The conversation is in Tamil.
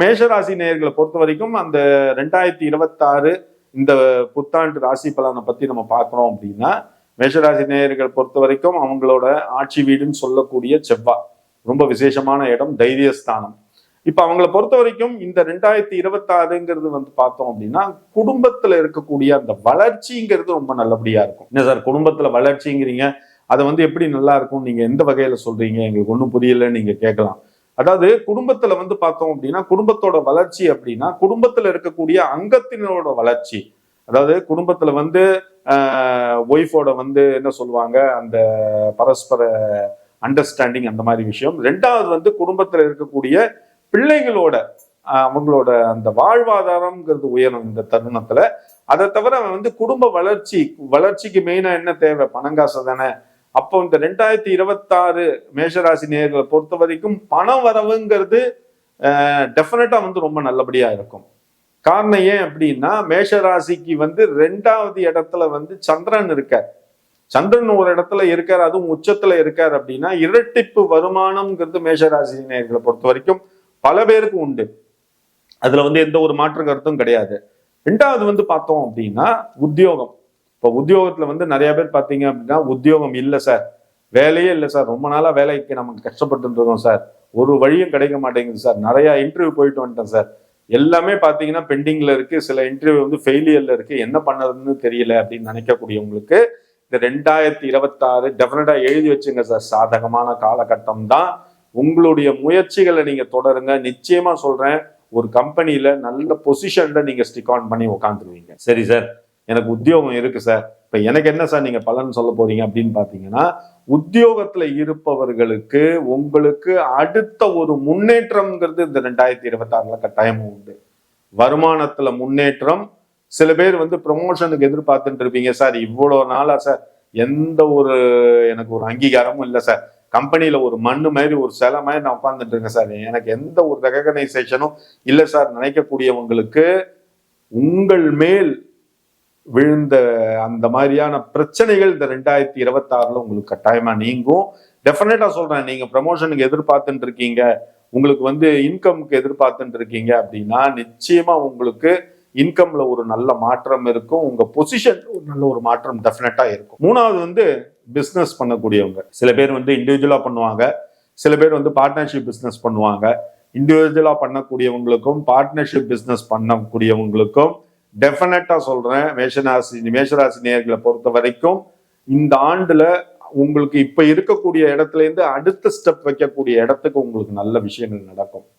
மேஷராசி நேயர்களை பொறுத்த வரைக்கும் அந்த 2026 இந்த புத்தாண்டு ராசி பலனை பத்தி நம்ம பார்க்கிறோம் அப்படின்னா, மேஷராசி நேயர்கள் பொறுத்த வரைக்கும் அவங்களோட ஆட்சி வீடுன்னு சொல்லக்கூடிய செவ்வாய் ரொம்ப விசேஷமான இடம், தைரியஸ்தானம். இப்ப அவங்கள பொறுத்த வரைக்கும் இந்த 2026ங்கிறது வந்து பார்த்தோம் அப்படின்னா, குடும்பத்துல இருக்கக்கூடிய அந்த வளர்ச்சிங்கிறது ரொம்ப நல்லபடியா இருக்கும். என்ன சார் குடும்பத்துல வளர்ச்சிங்கிறீங்க, அதை வந்து எப்படி நல்லா இருக்கும், நீங்க எந்த வகையில சொல்றீங்க, எங்களுக்கு ஒன்றும் புரியல நீங்க கேட்கலாம். அதாவது குடும்பத்துல வந்து பார்த்தோம் அப்படின்னா, குடும்பத்தோட வளர்ச்சி அப்படின்னா குடும்பத்துல இருக்கக்கூடிய அங்கத்தினரோட வளர்ச்சி. அதாவது குடும்பத்துல வந்து ஒய்ஃபோட வந்து என்ன சொல்லுவாங்க, அந்த பரஸ்பர அண்டர்ஸ்டாண்டிங், அந்த மாதிரி விஷயம். ரெண்டாவது வந்து குடும்பத்துல இருக்கக்கூடிய பிள்ளைகளோட அவங்களோட அந்த வாழ்வாதாரம்ங்கிறது உயரும் இந்த தருணத்துல. அதை தவிர வந்து குடும்ப வளர்ச்சிக்கு மெயினா என்ன தேவை, பணங்காசு தானே. அப்போ இந்த 2026 மேஷராசி நேயர்களை பொறுத்த வரைக்கும் பண வரவுங்கிறது டெஃபினட்டா வந்து ரொம்ப நல்லபடியா இருக்கும். காரணம் ஏன் அப்படின்னா, மேஷராசிக்கு வந்து 2வது இடத்துல வந்து சந்திரன் இருக்கார். சந்திரன் ஒரு இடத்துல இருக்கார், அதுவும் உச்சத்துல இருக்கார் அப்படின்னா இரட்டிப்பு வருமானம்ங்கிறது மேஷராசி நேயர்களை பொறுத்த வரைக்கும் பல பேருக்கு உண்டு. அதுல வந்து எந்த ஒரு மாற்று கருத்தும் கிடையாது. 2வது வந்து பார்த்தோம் அப்படின்னா உத்தியோகம். இப்போ உத்தியோகத்துல வந்து நிறைய பேர் பார்த்தீங்க அப்படின்னா, உத்தியோகம் இல்லை சார், வேலையே இல்லை சார், ரொம்ப நாளா வேலைக்கு நமக்கு கஷ்டப்பட்டு இருக்கோம் சார், ஒரு வழியும் கிடைக்க மாட்டேங்குது சார், நிறைய இன்டர்வியூ போயிட்டு வந்துட்டேன் சார், எல்லாமே பார்த்தீங்கன்னா பெண்டிங்ல இருக்கு, சில இன்டர்வியூ வந்து ஃபெயிலியர்ல இருக்கு, என்ன பண்ணதுன்னு தெரியல அப்படின்னு நினைக்கக்கூடியவங்களுக்கு இந்த 2026 டெஃபினட்டா எழுதி வச்சுங்க சார், சாதகமான காலகட்டம் தான். உங்களுடைய முயற்சிகளை நீங்க தொடருங்க. நிச்சயமா சொல்றேன், ஒரு கம்பெனியில நல்ல பொசிஷன்ல நீங்க ஸ்டிக் ஆன் பண்ணி உட்காந்துருவீங்க. சரி சார், எனக்கு உத்தியோகம் இருக்கு சார், இப்ப எனக்கு என்ன சார் நீங்க பலன் சொல்ல போறீங்க அப்படின்னு பாத்தீங்கன்னா, உத்தியோகத்துல இருப்பவர்களுக்கு உங்களுக்கு அடுத்த ஒரு முன்னேற்றம்ங்கிறது இந்த 2026 கட்டாயமும் உண்டு. வருமானத்துல முன்னேற்றம். சில பேர் வந்து ப்ரொமோஷனுக்கு எதிர்பார்த்துட்டு இருப்பீங்க சார், இவ்வளவு நாளா சார் எந்த ஒரு எனக்கு ஒரு அங்கீகாரமும் இல்லை சார், கம்பெனியில ஒரு மண்ணு மாதிரி ஒரு சிலை மாதிரி நான் உட்கார்ந்துட்டு இருக்கேன் சார், எனக்கு எந்த ஒரு ரெகக்னைசேஷனும் இல்லை சார் நினைக்கக்கூடியவங்களுக்கு உங்கள் மேல் விழுந்த அந்த மாதிரியான பிரச்சனைகள் இந்த 2026 உங்களுக்கு கட்டாயமா நீங்கும். டெஃபினட்டா சொல்றேன், நீங்க ப்ரமோஷனுக்கு எதிர்பார்த்துட்டு இருக்கீங்க, உங்களுக்கு வந்து இன்கம்க்கு எதிர்பார்த்துட்டு இருக்கீங்க அப்படின்னா நிச்சயமா உங்களுக்கு இன்கம்ல ஒரு நல்ல மாற்றம் இருக்கும், உங்க பொசிஷன் ஒரு நல்ல ஒரு மாற்றம் டெஃபினட்டா இருக்கும். 3வது வந்து பிசினஸ் பண்ணக்கூடியவங்க. சில பேர் வந்து இண்டிவிஜுவலா பண்ணுவாங்க, சில பேர் வந்து பார்ட்னர்ஷிப் பிசினஸ் பண்ணுவாங்க. இண்டிவிஜுவலா பண்ணக்கூடியவங்களுக்கும் பார்ட்னர்ஷிப் பிசினஸ் பண்ணக்கூடியவங்களுக்கும் டெஃபினட்டா சொல்றேன், மேஷராசி நேயர்களை பொறுத்த வரைக்கும் இந்த ஆண்டுல உங்களுக்கு இப்ப இருக்கக்கூடிய இடத்துல இருந்து அடுத்த ஸ்டெப் வைக்கக்கூடிய இடத்துக்கு உங்களுக்கு நல்ல விஷயங்கள் நடக்கும்.